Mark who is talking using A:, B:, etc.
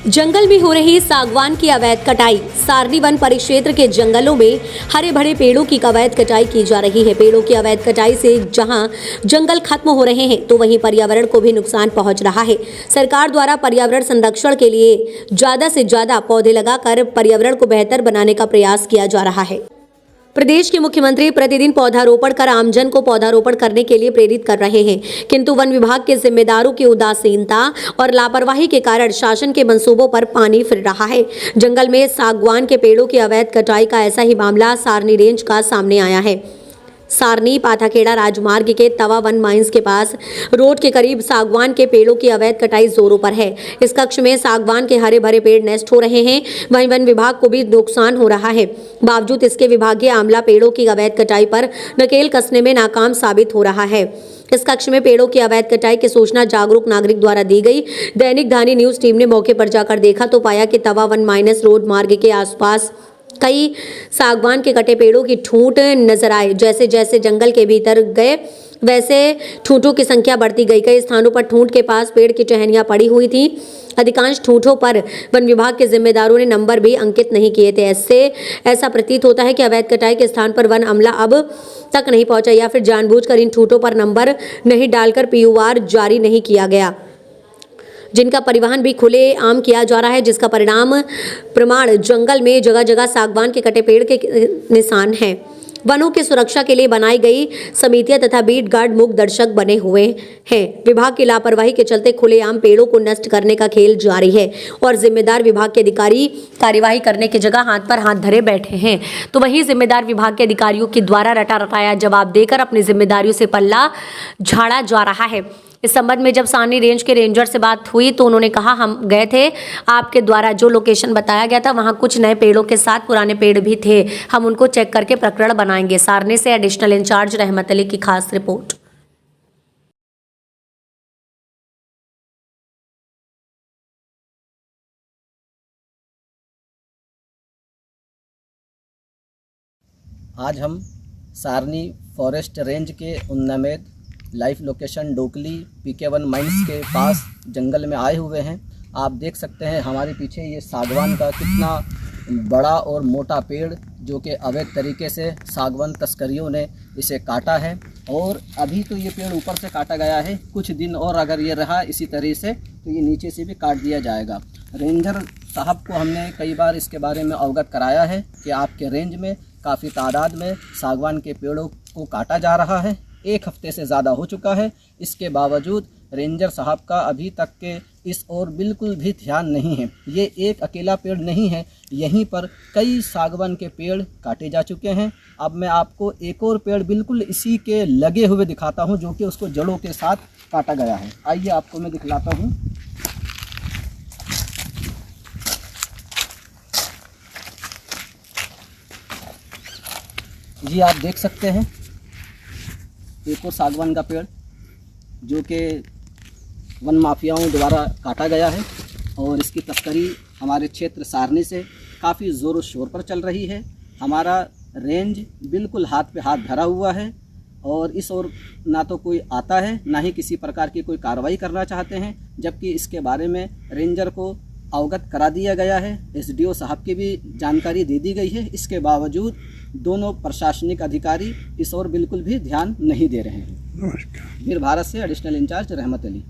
A: जंगल में हो रही सागवान की अवैध कटाई। सारनी वन परिक्षेत्र के जंगलों में हरे भरे पेड़ों की अवैध कटाई की जा रही है। पेड़ों की अवैध कटाई से जहां जंगल खत्म हो रहे हैं तो वहीं पर्यावरण को भी नुकसान पहुंच रहा है। सरकार द्वारा पर्यावरण संरक्षण के लिए ज्यादा से ज्यादा पौधे लगाकर पर्यावरण को बेहतर बनाने का प्रयास किया जा रहा है। प्रदेश के मुख्यमंत्री प्रतिदिन पौधारोपण कर आमजन को पौधारोपण करने के लिए प्रेरित कर रहे हैं, किंतु वन विभाग के जिम्मेदारों की उदासीनता और लापरवाही के कारण शासन के मंसूबों पर पानी फिर रहा है। जंगल में सागवान के पेड़ों की अवैध कटाई का ऐसा ही मामला सारनी रेंज का सामने आया है। सारनी पाथाखेड़ा राजमार्ग के तवा वन माइंस के पास रोड के करीब सागवान के पेड़ों की अवैध कटाई जोरों पर है। इस कक्ष में सागवान के हरे भरे पेड़ नष्ट हो रहे हैं, वहीं वन विभाग को भी नुकसान हो रहा है। बावजूद इसके विभागीय आमला पेड़ों की अवैध कटाई पर नकेल कसने में नाकाम साबित हो रहा है। इस कक्ष में पेड़ों की अवैध कटाई की सूचना जागरूक नागरिक द्वारा दी गई। दैनिक धानी न्यूज टीम ने मौके पर जाकर देखा तो पाया कि तवा वन माइनस रोड मार्ग के आसपास कई सागवान के कटे पेड़ों की ठूंठ नजर आए। जैसे जैसे जंगल के भीतर गए वैसे ठूंठों की संख्या बढ़ती गई। कई स्थानों पर ठूंठ के पास पेड़ की टहनियां पड़ी हुई थी। अधिकांश ठूंठों पर वन विभाग के जिम्मेदारों ने नंबर भी अंकित नहीं किए थे। ऐसा प्रतीत होता है कि अवैध कटाई के स्थान पर वन अमला अब तक नहीं पहुंचा या फिर जानबूझकर इन ठूंठों पर नंबर नहीं डालकर PUR जारी नहीं किया गया, जिनका परिवहन भी खुले आम किया जा रहा है, जिसका परिणाम प्रमाण जंगल में जगह जगह सागवान के कटे पेड़ के निशान हैं। वनों की सुरक्षा के लिए बनाई गई समितियां तथा बीट गार्ड मूक दर्शक बने हुए हैं। विभाग की लापरवाही के चलते खुलेआम पेड़ों को नष्ट करने का खेल जारी है और जिम्मेदार विभाग के अधिकारी कार्यवाही करने की जगह हाथ पर हाथ धरे बैठे हैं। तो वहीं जिम्मेदार विभाग के अधिकारियों के द्वारा रटा रटाया जवाब देकर अपनी जिम्मेदारियों से पल्ला झाड़ा जा रहा है। इस संबंध में जब सारनी रेंज के रेंजर से बात हुई तो उन्होंने कहा, हम गए थे, आपके द्वारा जो लोकेशन बताया गया था वहां कुछ नए पेड़ों के साथ पुराने पेड़ भी थे, हम उनको चेक करके प्रकरण बनाएंगे। सारनी से एडिशनल इंचार्ज रहमत अली की खास रिपोर्ट।
B: आज हम सारनी फॉरेस्ट रेंज के उन्नमेद live location Dokli PK1 mines के पास जंगल में आए हुए हैं। आप देख सकते हैं हमारे पीछे ये सागवान का कितना बड़ा और मोटा पेड़, जो कि अवैध तरीके से सागवान तस्करियों ने इसे काटा है। और अभी तो ये पेड़ ऊपर से काटा गया है, कुछ दिन और अगर ये रहा इसी तरह से तो ये नीचे से भी काट दिया जाएगा। रेंजर साहब को हमने कई बार इसके बारे में अवगत कराया है कि आपके रेंज में काफ़ी तादाद में सागवान के पेड़ों को काटा जा रहा है। 1 हफ्ते से ज़्यादा हो चुका है। इसके बावजूद रेंजर साहब का अभी तक के इस ओर बिल्कुल भी ध्यान नहीं है। ये एक अकेला पेड़ नहीं है, यहीं पर कई सागवान के पेड़ काटे जा चुके हैं। अब मैं आपको एक और पेड़ बिल्कुल इसी के लगे हुए दिखाता हूं, जो कि उसको जड़ों के साथ काटा गया है। आइए आपको मैं दिखलाता हूं। जी आप देख सकते हैं एक और सागवान का पेड़ जो कि वन माफियाओं द्वारा काटा गया है और इसकी तस्करी हमारे क्षेत्र सारनी से काफ़ी ज़ोर शोर पर चल रही है। हमारा रेंज बिल्कुल हाथ पे हाथ धरा हुआ है और इस ओर ना तो कोई आता है, ना ही किसी प्रकार की कोई कार्रवाई करना चाहते हैं, जबकि इसके बारे में रेंजर को अवगत करा दिया गया है। SDO साहब की भी जानकारी दे दी गई है। इसके बावजूद दोनों प्रशासनिक अधिकारी इस ओर बिल्कुल भी ध्यान नहीं दे रहे हैं। वीर भारत से एडिशनल इंचार्ज रहमत अली।